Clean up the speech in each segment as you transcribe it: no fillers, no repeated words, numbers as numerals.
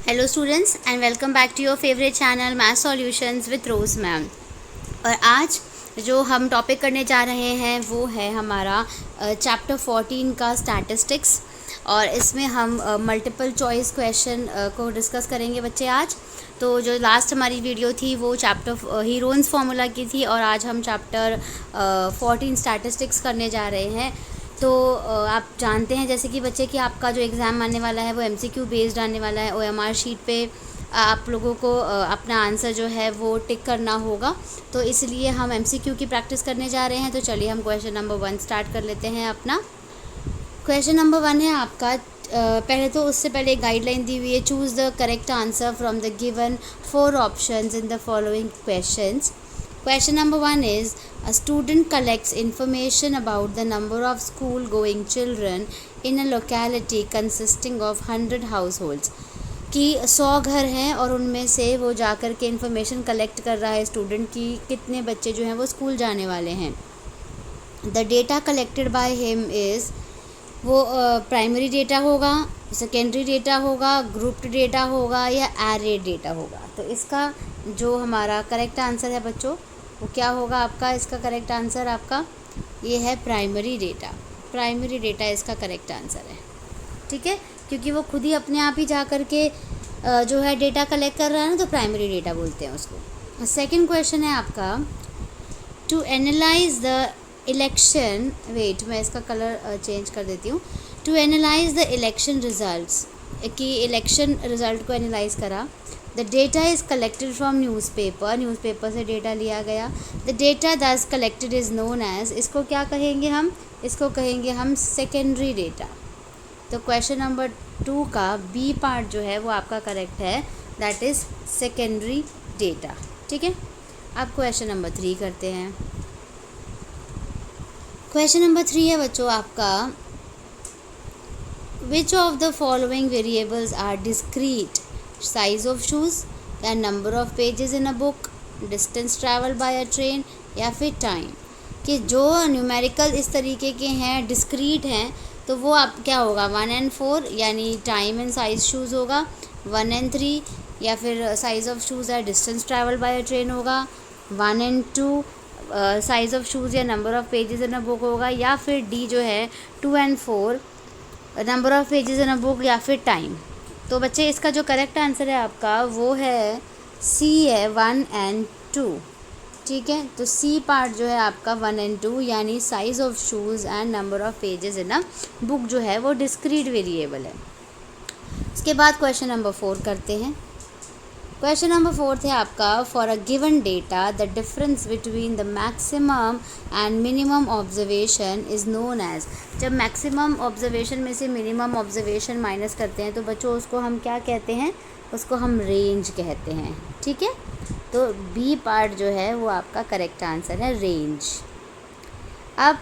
Hello students and welcome back to your favourite channel math solutions with Rose ma'am. और आज जो हम topic करने जा रहे हैं वो है हमारा चैप्टर 14 का स्टैटिस्टिक्स। और इसमें हम मल्टीपल चॉइस क्वेश्चन को डिस्कस करेंगे बच्चे आज। तो जो लास्ट हमारी वीडियो थी वो चैप्टर हीरोन्स फार्मूला की थी और आज हम चैप्टर 14 स्टैटिस्टिक्स करने जा रहे हैं। तो आप जानते हैं जैसे कि बच्चे कि आपका जो एग्ज़ाम आने वाला है वो एमसीक्यू बेस्ड आने वाला है। ओएमआर शीट पे आप लोगों को अपना आंसर जो है वो टिक करना होगा। तो इसलिए हम एमसीक्यू की प्रैक्टिस करने जा रहे हैं। तो चलिए हम क्वेश्चन नंबर 1 स्टार्ट कर लेते हैं अपना। क्वेश्चन नंबर 1 है आपका। पहले तो उससे पहले एक गाइडलाइन दी हुई है। Choose the correct answer from the given 4 options in the following questions. Question number 1 is, a student collects information about the number of school-going children in a locality consisting of 100 households. कि 100 घर हैं और उनमें से वो जाकर के information collect कर रहा है स्टूडेंट की कितने बच्चे जो हैं वो स्कूल जाने वाले हैं। The data collected by him is, वो प्राइमरी डेटा होगा, सेकेंडरी डेटा होगा, ग्रुप्ड डेटा होगा या एरे डेटा होगा। तो इसका जो हमारा करेक्ट आंसर है बच्चों वो क्या होगा आपका? इसका करेक्ट आंसर आपका ये है प्राइमरी डेटा। प्राइमरी डेटा इसका करेक्ट आंसर है, ठीक है, क्योंकि वो खुद ही अपने आप ही जा कर के जो है डेटा कलेक्ट कर रहा है ना, तो प्राइमरी डेटा बोलते हैं उसको। सेकंड क्वेश्चन है आपका, to analyse the election, wait मैं इसका कलर चेंज कर देती हूँ। To analyse the election results, कि इलेक्शन रिजल्ट को एनालाइज करा। The data is collected from newspaper से डेटा लिया गया। The data thus collected is known as, इसको क्या कहेंगे हम? इसको कहेंगे हम सेकेंडरी डेटा। तो क्वेश्चन नंबर 2 का बी पार्ट जो है वो आपका करेक्ट है, दैट इज़ सेकेंडरी डेटा, ठीक है। अब क्वेश्चन नंबर 3 करते हैं। क्वेश्चन नंबर 3 है बच्चों आपका, which of the following variables are discrete? Size of shoes या number of pages in a book, distance travel by a train या फिर टाइम। कि जो न्यूमेरिकल इस तरीके के हैं, डिस्क्रीट हैं, तो वो आप क्या होगा? 1 and 4 यानी टाइम एंड साइज शूज़ होगा। 1 and 3 या फिर साइज ऑफ शूज़ या distance travel by a train होगा। 1 and 2 साइज ऑफ शूज़ या number of pages in a book होगा। या फिर डी जो है 2 and 4 number of pages in a book या फिर टाइम। तो बच्चे इसका जो करेक्ट आंसर है आपका वो है सी है, 1 and 2, ठीक है। तो सी पार्ट जो है आपका 1 and 2 यानी size of shoes and number of pages in a book जो है वो डिस्क्रीट वेरिएबल है। इसके बाद क्वेश्चन नंबर 4 करते हैं। क्वेश्चन नंबर 4 है आपका, for a given data the difference between the maximum and minimum observation is known as. जब मैक्सिमम ऑब्जर्वेशन में से मिनिमम ऑब्जर्वेशन माइनस करते हैं तो बच्चों उसको हम क्या कहते हैं? उसको हम रेंज कहते हैं, ठीक है। तो बी पार्ट जो है वो आपका करेक्ट आंसर है, रेंज। अब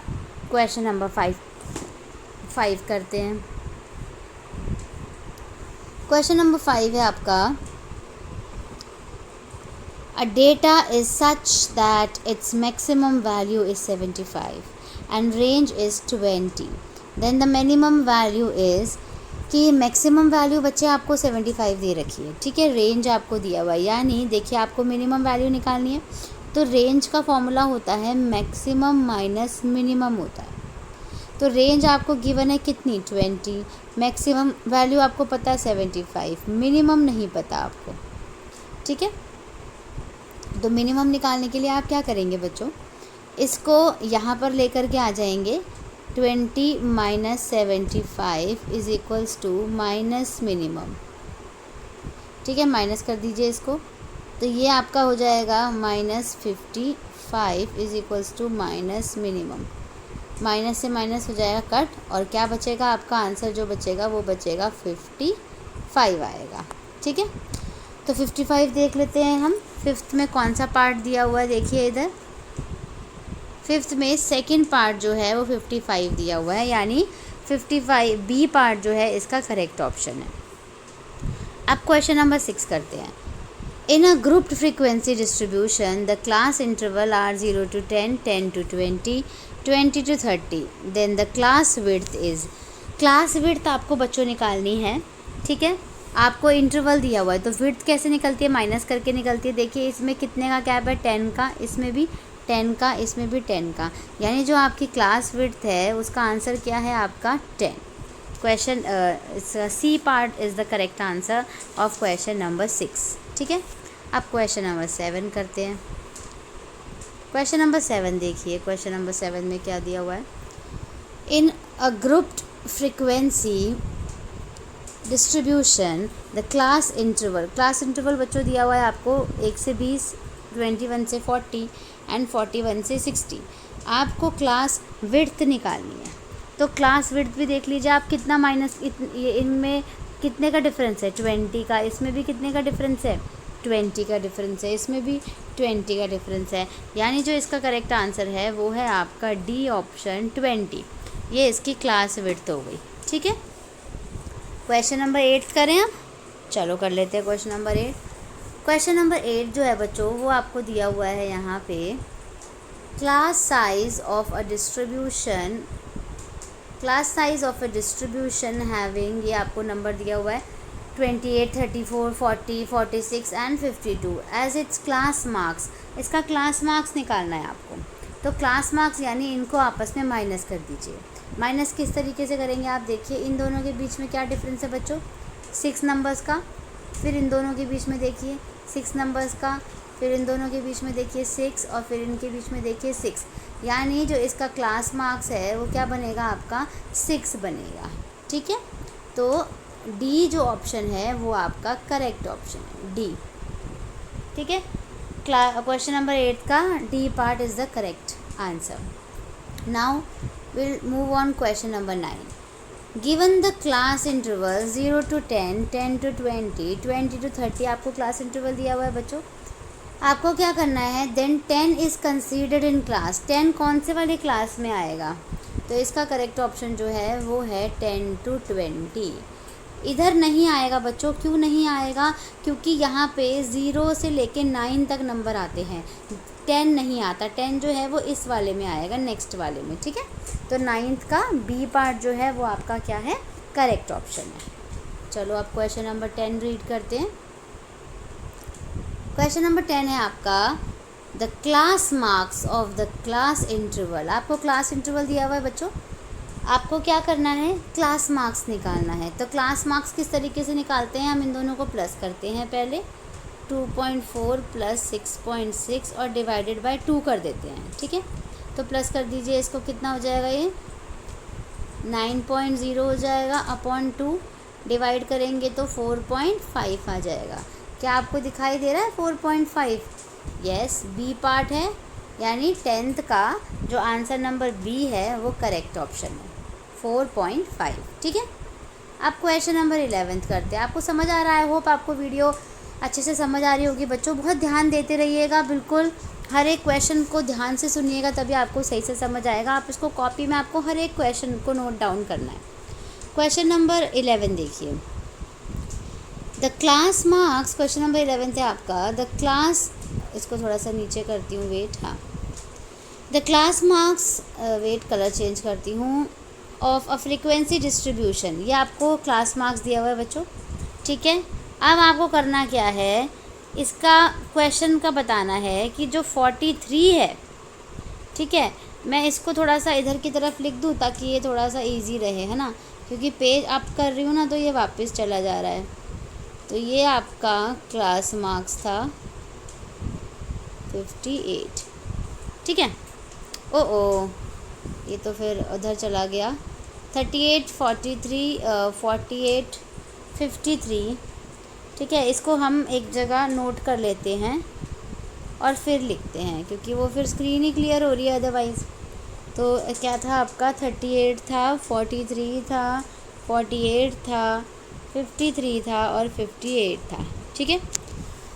क्वेश्चन नंबर 5 करते हैं। क्वेश्चन नंबर 5 है आपका, a data is such that its maximum value is 75 and range is 20, then the minimum value is, कि मैक्सिमम वैल्यू बच्चे आपको 75 दे रखी है, ठीक है, रेंज आपको दिया हुआ है, यानी देखिए आपको मिनिमम वैल्यू निकालनी है। तो रेंज का फॉर्मूला होता है मैक्सिमम माइनस मिनिमम होता है। तो रेंज आपको गिवन है कितनी? 20, मैक्सिमम वैल्यू आपको पता है 75, मिनिमम नहीं पता आपको, ठीक है। तो मिनिमम निकालने के लिए आप क्या करेंगे बच्चों? इसको यहाँ पर लेकर के आ जाएंगे। 20 minus 75 is equals to minus minimum, ठीक है, माइनस कर दीजिए इसको। तो ये आपका हो जाएगा minus 55 is equals to minus minimum. Minus से माइनस हो जाएगा कट, और क्या बचेगा? आपका आंसर जो बचेगा वो बचेगा 55 आएगा, ठीक है। तो 55 देख लेते हैं हम। फिफ्थ में कौन सा पार्ट दिया हुआ है? देखिए इधर फिफ्थ में सेकंड पार्ट जो है वो 55 दिया हुआ है, यानी 55 बी पार्ट जो है इसका करेक्ट ऑप्शन है। अब क्वेश्चन नंबर 6 करते हैं। In a grouped frequency distribution the class interval are 0 to 10, 10 to 20, 20 to 30, then the class width is. Class width आपको बच्चों निकालनी है, ठीक है। आपको इंटरवल दिया हुआ है तो विड्थ कैसे निकलती है, माइनस करके निकलती है। देखिए इसमें कितने का गैप है, 10 का, इसमें भी 10 का, इसमें भी 10 का, यानी जो आपकी क्लास विड्थ है उसका आंसर क्या है आपका 10। Question C part is the correct answer of question number 6। ठीक है, अब क्वेश्चन नंबर 7 करते हैं। क्वेश्चन नंबर 7 देखिए, क्वेश्चन नंबर 7 में क्या दिया हुआ है। In a grouped frequency distribution the class interval बच्चों दिया हुआ है आपको 1 से 20, 21 से 40 एंड 41 से 60। आपको क्लास विड्थ निकालनी है, तो क्लास विड्थ भी देख लीजिए आप कितना माइनस, इनमें कितने का डिफरेंस है, 20 का, इसमें भी कितने का डिफरेंस है, 20 का डिफरेंस है, इसमें भी 20 का डिफरेंस है, यानी जो इसका करेक्ट आंसर है वो है आपका डी ऑप्शन 20। ये इसकी क्लास विड्थ हो गई। ठीक है, क्वेश्चन नंबर 8 करें अब, चलो कर लेते हैं क्वेश्चन नंबर 8। क्वेश्चन नंबर 8 जो है बच्चों वो आपको दिया हुआ है यहाँ पे, class size of a distribution having, ये आपको नंबर दिया हुआ है 28, 34, 40, 46 and 52 as its class marks. इसका क्लास मार्क्स निकालना है आपको, तो क्लास मार्क्स यानी इनको आपस में माइनस कर दीजिए। माइनस किस तरीके से करेंगे आप देखिए, इन दोनों के बीच में क्या डिफरेंस है बच्चों, 6 नंबर्स का, फिर इन दोनों के बीच में देखिए 6 नंबर्स का, फिर इन दोनों के बीच में देखिए 6 और फिर इनके बीच में देखिए 6, यानी जो इसका क्लास मार्क्स है वो क्या बनेगा आपका 6 बनेगा। ठीक है, तो डी जो ऑप्शन है वो आपका करेक्ट ऑप्शन है, डी। ठीक है, क्वेश्चन नंबर 8 का D part is the correct answer. Now we'll move on question number 9. Given the class interval 0 to 10, 10 to 20, 20 to 30, आपको क्लास इंटरवल दिया हुआ है बच्चों, आपको क्या करना है, then 10 is considered in class, 10 कौन से वाली क्लास में आएगा, तो इसका करेक्ट ऑप्शन जो है वो है 10 to 20। इधर नहीं आएगा बच्चों, क्यों नहीं आएगा, क्योंकि यहाँ पे 0 से लेके 9 तक नंबर आते हैं, 10 नहीं आता, 10 जो है वो इस वाले में आएगा, नेक्स्ट वाले में। ठीक है, तो 9th का बी पार्ट जो है वो आपका क्या है, करेक्ट ऑप्शन है। चलो अब क्वेश्चन नंबर 10 रीड करते हैं। क्वेश्चन नंबर 10 है आपका, the class marks of the class interval. आपको क्लास इंटरवल दिया हुआ है बच्चों, आपको क्या करना है, क्लास मार्क्स निकालना है। तो क्लास मार्क्स किस तरीके से निकालते हैं, हम इन दोनों को प्लस करते हैं पहले, 2.4 प्लस 6.6 और डिवाइडेड बाय 2 कर देते हैं। ठीक है, तो प्लस कर दीजिए, इसको कितना हो जाएगा, ये 9.0 हो जाएगा अपॉन 2, डिवाइड करेंगे तो 4.5 आ जाएगा। क्या आपको दिखाई दे रहा है 4.5? यस, बी पार्ट है, यानी 10th का जो आंसर नंबर बी है वो करेक्ट ऑप्शन है, 4.5। ठीक है, अब क्वेश्चन नंबर 11 करते हैं। आपको समझ आ रहा है, होप आपको वीडियो अच्छे से समझ आ रही होगी बच्चों। बहुत ध्यान देते रहिएगा, बिल्कुल हर एक क्वेश्चन को ध्यान से सुनिएगा, तभी आपको सही से समझ आएगा। आप इसको कॉपी में आपको हर एक क्वेश्चन को नोट डाउन करना है। क्वेश्चन नंबर 11 देखिए, the class marks, question number 11 है आपका, द क्लास, इसको थोड़ा सा नीचे करती हूँ, वेट, हाँ, the class marks, weight colour change करती हूँ, ऑफ अ फ्रीक्वेंसी डिस्ट्रीब्यूशन, ये आपको क्लास मार्क्स दिया हुआ है बच्चों। ठीक है, अब आपको करना क्या है, इसका क्वेश्चन का बताना है कि जो 43 है, ठीक है, मैं इसको थोड़ा सा इधर की तरफ लिख दूँ ताकि ये थोड़ा सा इजी रहे, है ना, क्योंकि पेज अप कर रही हूँ ना तो ये वापस चला जा रहा है। तो ये आपका क्लास मार्क्स था 58। ठीक है, ओ ये तो फिर उधर चला गया, 38, 43, 48, 53। ठीक है, इसको हम एक जगह नोट कर लेते हैं और फिर लिखते हैं, क्योंकि वो फिर स्क्रीन ही क्लियर हो रही है अदरवाइज़। तो क्या था आपका, 38 था, 43 था, 48 था, 53 था और 58 था। ठीक है,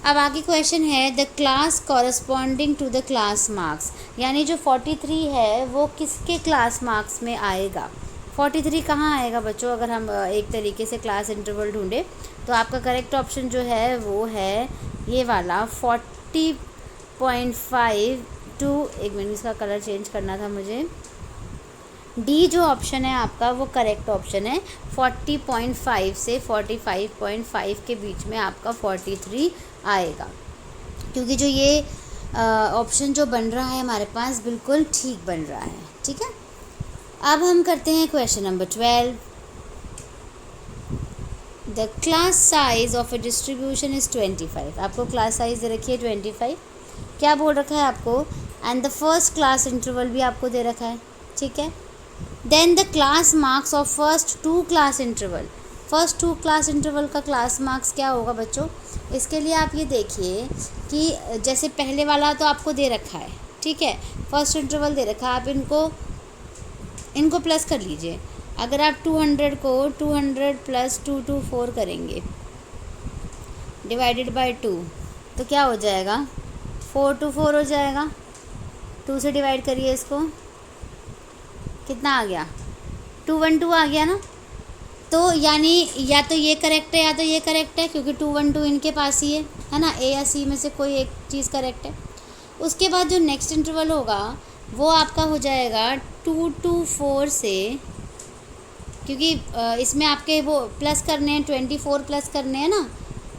अब आगे क्वेश्चन है, the class corresponding to the class marks, यानी जो 43 है वो किसके क्लास मार्क्स में आएगा। 43 कहाँ आएगा बच्चों, अगर हम एक तरीके से क्लास इंटरवल ढूंढे तो आपका करेक्ट ऑप्शन जो है वो है ये वाला 40.5 टू, एक मिनट इसका कलर चेंज करना था मुझे, डी जो ऑप्शन है आपका वो करेक्ट ऑप्शन है। 40.5 से 45.5 के बीच में आपका 43 आएगा, क्योंकि जो ये ऑप्शन जो बन रहा है हमारे पास बिल्कुल ठीक बन रहा है। ठीक है, अब हम करते हैं question number 12। The class size of A distribution is 25। आपको क्लास साइज दे रखी है 25, क्या बोल रखा है आपको, and the first class interval भी आपको दे रखा है। ठीक है, then the class marks of first 2 class interval. First 2 class interval का क्लास मार्क्स क्या होगा बच्चों, इसके लिए आप ये देखिए कि जैसे पहले वाला तो आपको दे रखा है, ठीक है, फर्स्ट इंटरवल दे रखा है, आप इनको प्लस कर लीजिए। अगर आप 200 को 200 प्लस 224 करेंगे डिवाइडेड बाय 2 तो क्या हो जाएगा, 424 हो जाएगा। 2 से डिवाइड करिए इसको, कितना आ गया, 212 आ गया ना। तो यानी या तो ये करेक्ट है या तो ये करेक्ट है, क्योंकि 212 इनके पास ही है ना, ए या सी में से कोई एक चीज़ करेक्ट है। उसके बाद जो नेक्स्ट इंटरवल होगा वो आपका हो जाएगा 224 से, क्योंकि इसमें आपके वो प्लस करने हैं, 24 प्लस करने हैं ना,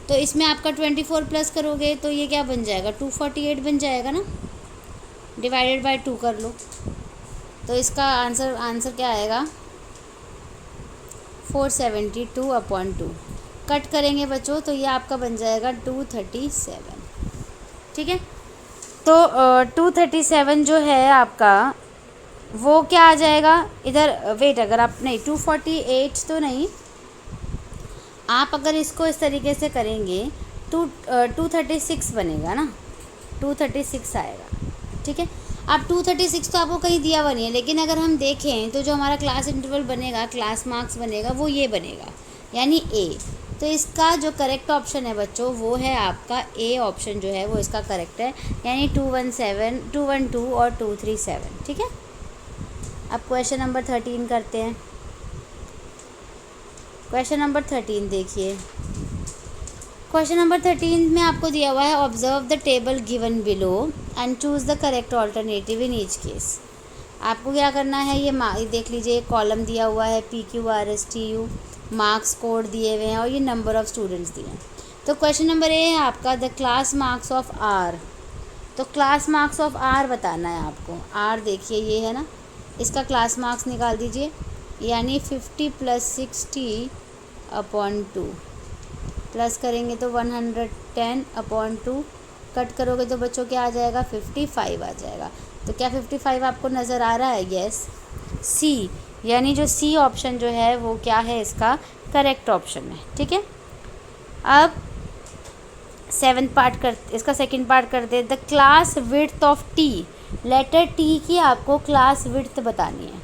तो इसमें आपका 24 प्लस करोगे तो ये क्या बन जाएगा, 248 बन जाएगा ना, डिवाइडेड बाय 2 कर लो। तो इसका आंसर क्या आएगा, 472/2। कट करेंगे बच्चों तो ये आपका बन जाएगा 237। ठीक है, तो 237 जो है आपका वो क्या आ जाएगा इधर, वेट, अगर आप नहीं 248 तो नहीं, आप अगर इसको इस तरीके से करेंगे तो 236 बनेगा ना, 236 आएगा। ठीक है, अब 236 तो आपको कहीं दिया हुआ नहीं है, लेकिन अगर हम देखें तो जो हमारा क्लास इंटरवल बनेगा, क्लास मार्क्स बनेगा, वो ये बनेगा, यानी ए। तो इसका जो करेक्ट ऑप्शन है बच्चों वो है आपका ए ऑप्शन, जो है वो इसका करेक्ट है, यानी 217, 212 और 237। ठीक है, अब क्वेश्चन नंबर 13 करते हैं। क्वेश्चन नंबर 13 देखिए, क्वेश्चन नंबर 13 में आपको दिया हुआ है, observe the table given below and choose the correct alternative in each case. आपको क्या करना है, ये देख लीजिए, कॉलम दिया हुआ है PQRSTU, मार्क्स कोड दिए हुए हैं और ये नंबर ऑफ़ स्टूडेंट्स दिए हैं। तो क्वेश्चन नंबर ए है आपका the class marks of R. तो क्लास मार्क्स ऑफ आर बताना है आपको। आर देखिए ये है ना, इसका क्लास मार्क्स निकाल दीजिए, यानी 50 + 60/2 प्लस करेंगे तो 110/2, कट करोगे तो बच्चों क्या आ जाएगा, 55 आ जाएगा। तो क्या 55 आपको नज़र आ रहा है, यस, सी, यानी जो सी ऑप्शन जो है वो क्या है, इसका करेक्ट ऑप्शन है। ठीक है, अब इसका सेकंड पार्ट करते, the class width of T. Letter T की आपको क्लास विड्थ बतानी है।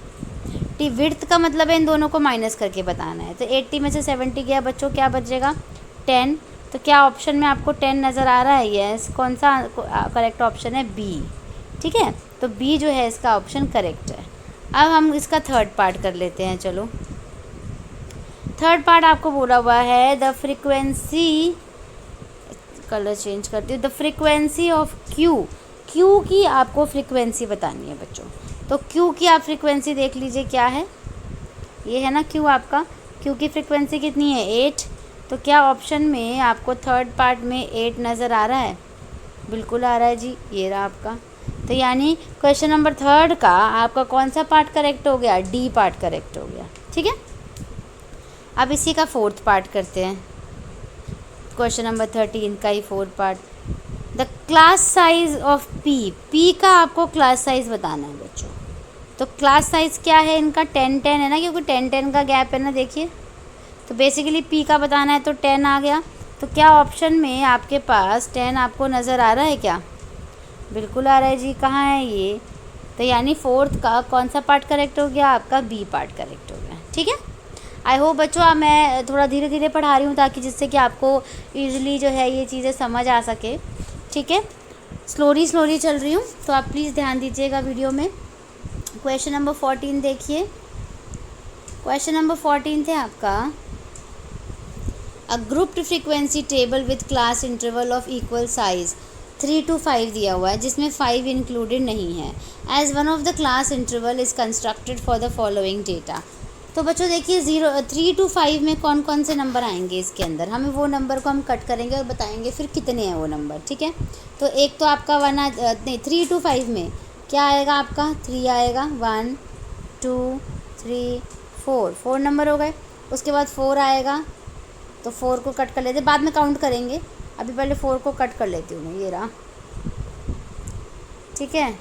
टी विड्थ का मतलब है इन दोनों को माइनस करके बताना है। तो 80 में से 70 गया बच्चों, क्या बचेगा, 10। तो क्या ऑप्शन में आपको 10 नज़र आ रहा है, यस। कौन सा करेक्ट ऑप्शन है, बी। ठीक है, तो बी जो है इसका ऑप्शन करेक्ट है। अब हम इसका थर्ड पार्ट कर लेते हैं। चलो, थर्ड पार्ट आपको बोला हुआ है, द फ्रीक्वेंसी, कलर चेंज करती हूँ, the frequency of Q. Q की आपको फ्रीक्वेंसी बतानी है बच्चों। तो क्यू की आप फ्रीक्वेंसी देख लीजिए क्या है, ये है ना क्यू आपका। क्यू की फ्रीक्वेंसी कितनी है, 8। तो क्या ऑप्शन में आपको थर्ड पार्ट में 8 नज़र आ रहा है, बिल्कुल आ रहा है जी, ये रहा आपका। तो यानी क्वेश्चन नंबर 3 का आपका कौन सा पार्ट करेक्ट हो गया, डी पार्ट करेक्ट हो गया। ठीक है, अब इसी का फोर्थ पार्ट करते हैं, क्वेश्चन नंबर 13 का ही fourth part, the class size of P. P का आपको क्लास साइज बताना है बच्चों। तो क्लास साइज क्या है इनका, 10-10 है ना, क्योंकि 10-10 का गैप है ना, देखिए। तो बेसिकली पी का बताना है तो 10 आ गया। तो क्या ऑप्शन में आपके पास 10 आपको नज़र आ रहा है क्या, बिल्कुल आ रहा है जी, कहाँ है ये। तो यानी फोर्थ का कौन सा पार्ट करेक्ट हो गया, आपका बी पार्ट करेक्ट हो गया। ठीक है, आई होप बच्चों अब मैं थोड़ा धीरे धीरे पढ़ा रही हूँ ताकि जिससे कि आपको ईजिली जो है ये चीज़ें समझ आ सके। ठीक है, स्लोली चल रही हूँ, तो आप प्लीज़ ध्यान दीजिएगा वीडियो में। क्वेश्चन नंबर 14 देखिए, क्वेश्चन नंबर 14 थे आपका, a grouped frequency table with class interval of equal size 3 to 5 दिया हुआ है जिसमें 5 इंक्लूडेड नहीं है। As one of the class interval is constructed for the following data. तो बच्चों देखिए 3 to 5 में कौन कौन से नंबर आएंगे इसके अंदर, हमें वो नंबर को हम कट करेंगे और बताएंगे फिर कितने हैं वो नंबर, ठीक है। तो एक तो आपका 3 to 5 में क्या आएगा आपका 3 आएगा, 1 2 3 4 नंबर हो गए। उसके बाद 4 आएगा, तो 4 को कट कर लेते, बाद में काउंट करेंगे, अभी पहले 4 को कट कर लेती हूँ मैं, ये रहा, ठीक है।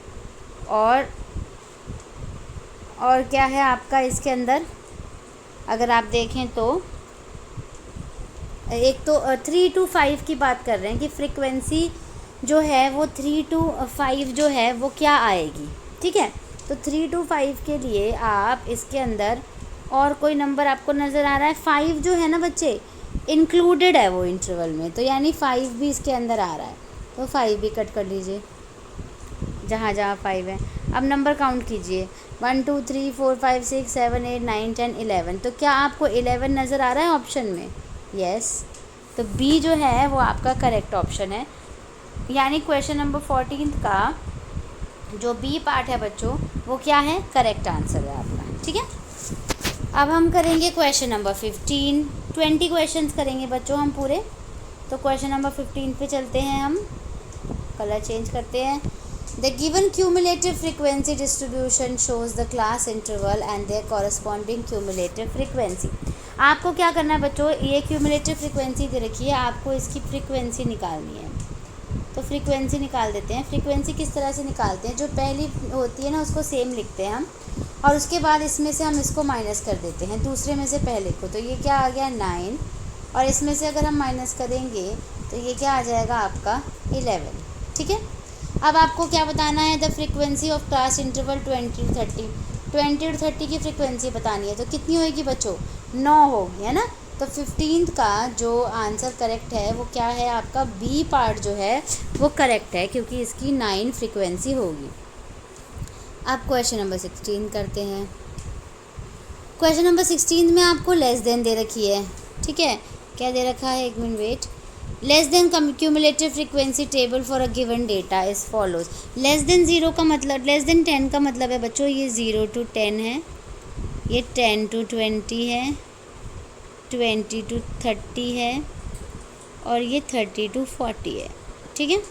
और क्या है आपका इसके अंदर, अगर आप देखें तो एक तो 3 to 5 की बात कर रहे हैं कि फ्रीक्वेंसी जो है वो 3 to 5 जो है वो क्या आएगी, ठीक है। तो 3 to 5 के लिए आप इसके अंदर और कोई नंबर आपको नज़र आ रहा है, 5 जो है ना बच्चे इंक्लूडेड है वो इंटरवल में, तो यानी 5 भी इसके अंदर आ रहा है, तो 5 भी कट कर लीजिए जहाँ जहाँ 5 है। अब नंबर काउंट कीजिए, 1 2 3 4 5 6 7 8 9 10 11। तो क्या आपको 11 नज़र आ रहा है ऑप्शन में? यस, तो बी जो है वो आपका करेक्ट ऑप्शन है। यानी क्वेश्चन नंबर 14 का जो बी पार्ट है बच्चों वो क्या है, करेक्ट आंसर है आपका, ठीक है। अब हम करेंगे क्वेश्चन नंबर 15, 20 क्वेश्चंस करेंगे बच्चों हम पूरे। तो क्वेश्चन नंबर 15 पे चलते हैं हम, कलर चेंज करते हैं। The given cumulative frequency distribution shows the class interval and there corresponding cumulative frequency. आपको क्या करना है बच्चों, ये क्यूमुलेटिव फ्रीक्वेंसी दे रखी है, आपको इसकी फ्रीक्वेंसी निकालनी है। तो फ्रीक्वेंसी निकाल देते हैं। फ्रीक्वेंसी किस तरह से निकालते हैं, जो पहली होती है ना उसको सेम लिखते हैं हम, और उसके बाद इसमें से हम इसको माइनस कर देते हैं दूसरे में से पहले को। तो ये क्या आ गया 9, और इसमें से अगर हम माइनस करेंगे तो ये क्या आ जाएगा आपका 11, ठीक है। अब आपको क्या बताना है, the frequency of class interval 20 to 30, 20 to 30 की फ्रीक्वेंसी बतानी है। तो कितनी होगी बच्चों, 9 होगी, है ना। तो 15 का जो आंसर करेक्ट है वो क्या है आपका, बी पार्ट जो है वो करेक्ट है, क्योंकि इसकी 9 फ्रीक्वेंसी होगी। अब क्वेश्चन नंबर 16 करते हैं। क्वेश्चन नंबर 16 में आपको लेस देन दे रखी है, ठीक है। क्या दे रखा है, एक minute wait. Less than cumulative frequency table for a given data is follows. Less than 0 का मतलब, लेस देन 10 का मतलब है बच्चों ये 0 to 10 है, ये 10 to 20 है, 20 to 30 है, और ये 30 to 40 है, ठीक है।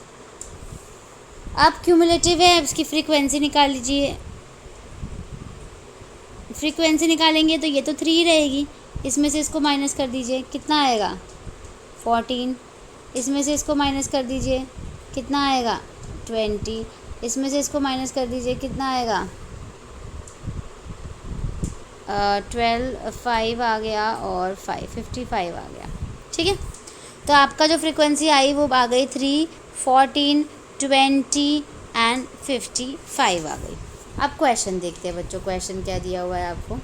अब क्यूमुलेटिव है, अब इसकी फ्रीक्वेंसी निकाल लीजिए। फ्रीक्वेंसी निकालेंगे तो ये तो 3 रहेगी, इसमें से इसको माइनस कर दीजिए, कितना आएगा 14। इसमें से इसको माइनस कर दीजिए, कितना आएगा 20। इसमें से इसको माइनस कर दीजिए, कितना आएगा 12, 5 आ गया, और 55 आ गया, ठीक है। तो आपका जो फ्रीक्वेंसी आई वो आ गई 3, 14, 20 एंड 55 आ गई। अब क्वेश्चन देखते हैं बच्चों, क्वेश्चन क्या दिया हुआ है आपको।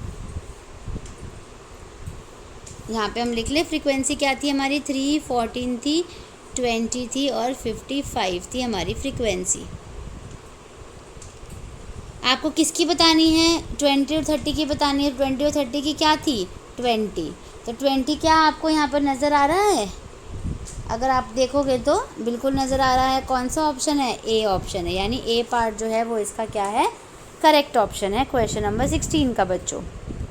यहाँ पे हम लिख लें, फ्रीक्वेंसी क्या थी हमारी, 3, 14 थी, 20 थी, और 55 थी हमारी फ्रीक्वेंसी। आपको किसकी बतानी है, 20 और 30 की बतानी है। 20 और 30 की क्या थी 20, तो 20 क्या आपको यहाँ पर नज़र आ रहा है, अगर आप देखोगे तो बिल्कुल नज़र आ रहा है। कौन सा ऑप्शन है, ए ऑप्शन है, यानी ए पार्ट जो है वो इसका क्या है, करेक्ट ऑप्शन है क्वेश्चन नंबर 16 का बच्चों।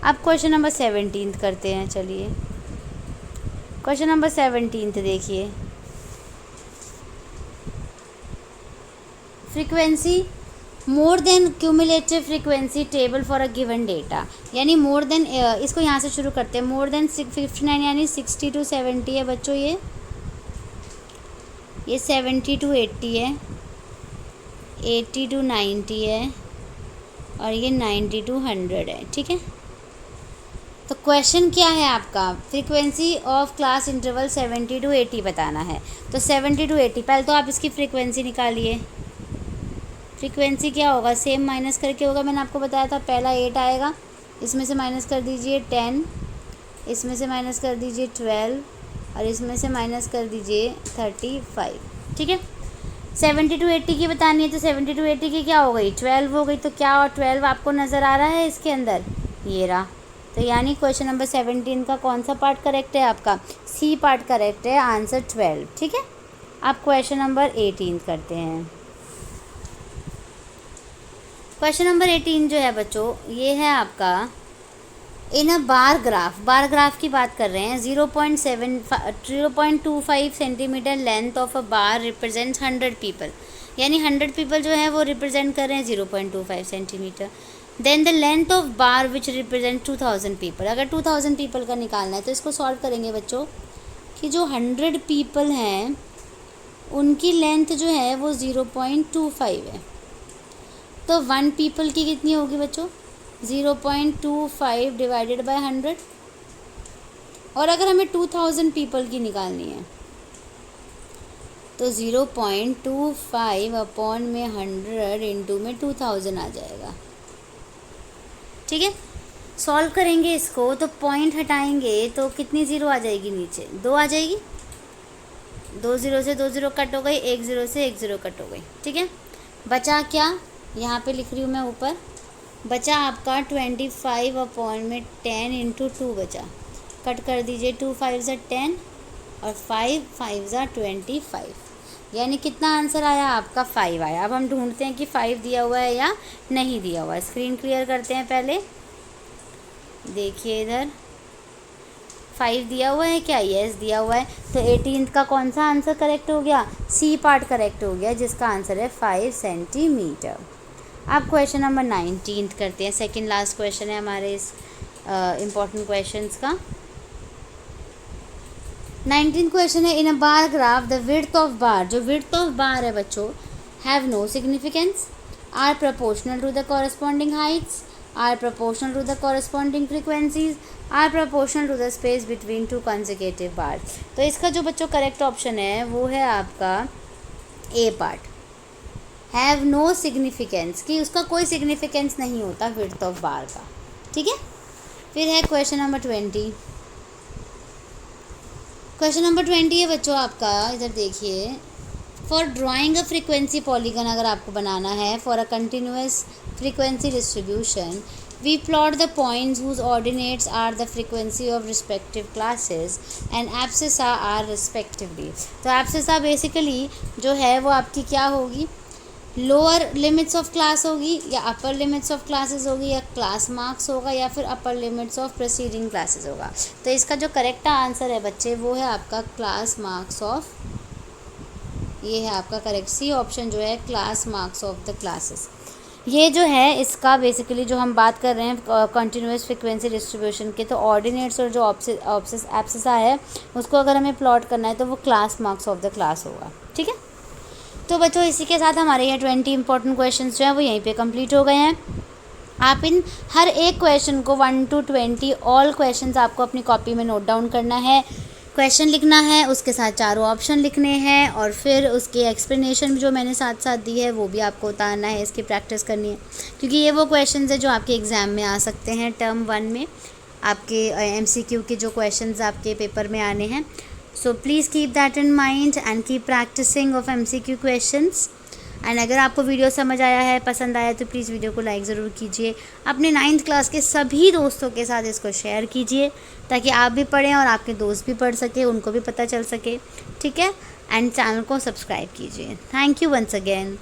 अब क्वेश्चन नंबर 17 करते हैं, चलिए क्वेश्चन नंबर 17 देखिए। Frequency more than cumulative frequency table for a given data, यानी मोर देन, इसको यहाँ से शुरू करते हैं। मोर देन 59 यानी 60 to 70 है बच्चों, ये 70 to 80 है, 80 to 90 है, और ये 90 to 100 है, ठीक है। तो क्वेश्चन क्या है आपका, frequency of class interval 70 to 80 बताना है। तो 70 to 80, पहले तो आप इसकी फ्रीक्वेंसी निकालिए। फ्रीक्वेंसी क्या होगा, सेम माइनस करके होगा, मैंने आपको बताया था। पहला 8 आएगा, इसमें से माइनस कर दीजिए 10, इसमें से माइनस कर दीजिए 12, और इसमें से माइनस कर दीजिए 35, ठीक है। 70 to 80 की बतानी है, तो 70 to 80 की क्या हो गई 12 हो गई। तो क्या, और 12 आपको नज़र आ रहा है इसके अंदर, ये रहा। तो यानी क्वेश्चन नंबर 17 का कौन सा पार्ट करेक्ट है आपका, सी पार्ट करेक्ट है, आंसर 12, ठीक है। अब क्वेश्चन नंबर 18 करते हैं। क्वेश्चन नंबर 18 जो है बच्चों, ये है आपका इन अ बार ग्राफ की बात कर रहे हैं। 0.25 centimetre length of a bar represents 100 people, यानी 100 पीपल जो है वो रिप्रेजेंट कर रहे हैं 0.25 centimetre. Then the length of bar which represent 2000 people. अगर 2000 पीपल का निकालना है तो इसको सॉल्व करेंगे बच्चों कि जो 100 पीपल हैं उनकी लेंथ जो है वो 0.25 है, तो 1 पीपल की कितनी होगी बच्चों? 0.25 डिवाइडेड बाय 100। और अगर हमें 2000 पीपल की निकालनी है तो 0.25 अपॉन में 100 इंटू में 2000 आ जाएगा। ठीक है, सॉल्व करेंगे इसको तो पॉइंट हटाएंगे तो कितनी ज़ीरो आ जाएगी? नीचे 2 आ जाएगी। 2 ज़ीरो से 2 ज़ीरो कट हो गई, 1 ज़ीरो से 1 ज़ीरो कट हो गई। ठीक है, बचा क्या? यहाँ पे लिख रही हूँ मैं ऊपर, बचा आपका 25 अपॉन में 10 इंटू 2 बचा। कट कर दीजिए, 2 5 ज़ा 10 और 5 5 ज़ा 25, यानी कितना आंसर आया आपका? 5 आया। अब हम ढूंढते हैं कि 5 दिया हुआ है या नहीं दिया हुआ है। स्क्रीन क्लियर करते हैं पहले, देखिए इधर 5 दिया हुआ है क्या? यस दिया हुआ है। तो 18 का कौन सा आंसर करेक्ट हो गया? सी पार्ट करेक्ट हो गया, जिसका आंसर है 5 सेंटीमीटर। अब क्वेश्चन नंबर 19 करते हैं, सेकंड लास्ट क्वेश्चन है हमारे इस इम्पॉर्टेंट क्वेश्चंस का। 19 क्वेश्चन है, in a bar graph the width of bar, जो विड्थ ऑफ बार है बच्चों, have no significance, are proportional to the corresponding heights, are proportional to the corresponding frequencies, are proportional to the space between two consecutive bar. तो इसका जो बच्चों correct option है वो है आपका ए पार्ट, हैव नो सिग्निफिकेंस, कि उसका कोई सिग्निफिकेंस नहीं होता विड्थ ऑफ बार का। ठीक है, फिर है क्वेश्चन नंबर 20। क्वेश्चन नंबर 20 है बच्चों आपका, इधर देखिए, for drawing a frequency polygon, अगर आपको बनाना है for a continuous frequency distribution, we plot the points whose ordinates are the frequency of respective classes and abscissa are respectively. तो एब्सिसा बेसिकली जो है वो आपकी क्या होगी? लोअर लिमिट्स ऑफ क्लास होगी, या अपर लिमिट्स ऑफ क्लासेस होगी, या क्लास मार्क्स होगा, या फिर अपर लिमिट्स ऑफ प्रीसीडिंग क्लासेस होगा। तो इसका जो करेक्ट आंसर है बच्चे वो है आपका क्लास मार्क्स ऑफ, ये है आपका करेक्ट सी ऑप्शन जो है, class marks of the classes. ये जो है इसका बेसिकली जो हम बात कर रहे हैं कंटिन्यूस फ्रीक्वेंसी डिस्ट्रीब्यूशन के, तो ऑर्डिनेट्स और जो एब्सिसा है उसको अगर हमें प्लॉट करना है तो वो class marks of the class होगा। ठीक है, तो बच्चों इसी के साथ हमारे ये 20 इंपॉर्टेंट क्वेश्चंस जो हैं वो यहीं पे कंप्लीट हो गए हैं। आप इन हर एक क्वेश्चन को 1 to 20 ऑल क्वेश्चंस आपको अपनी कॉपी में नोट डाउन करना है, क्वेश्चन लिखना है, उसके साथ चारों ऑप्शन लिखने हैं, और फिर उसके एक्सप्लेनेशन जो मैंने साथ साथ दी है वो भी आपको उतारना है, इसकी प्रैक्टिस करनी है, क्योंकि ये वो क्वेश्चंस है जो आपके एग्ज़ाम में आ सकते हैं। टर्म 1 में आपके MCQ के जो क्वेश्चंस आपके पेपर में आने हैं। So please keep that in mind and keep practicing of MCQ questions. And अगर आपको वीडियो समझ आया है, पसंद आया, तो प्लीज़ वीडियो को लाइक ज़रूर कीजिए। अपने 9th क्लास के सभी दोस्तों के साथ इसको शेयर कीजिए, ताकि आप भी पढ़ें और आपके दोस्त भी पढ़ सके, उनको भी पता चल सके। ठीक है, एंड चैनल को सब्सक्राइब कीजिए। Thank you once again.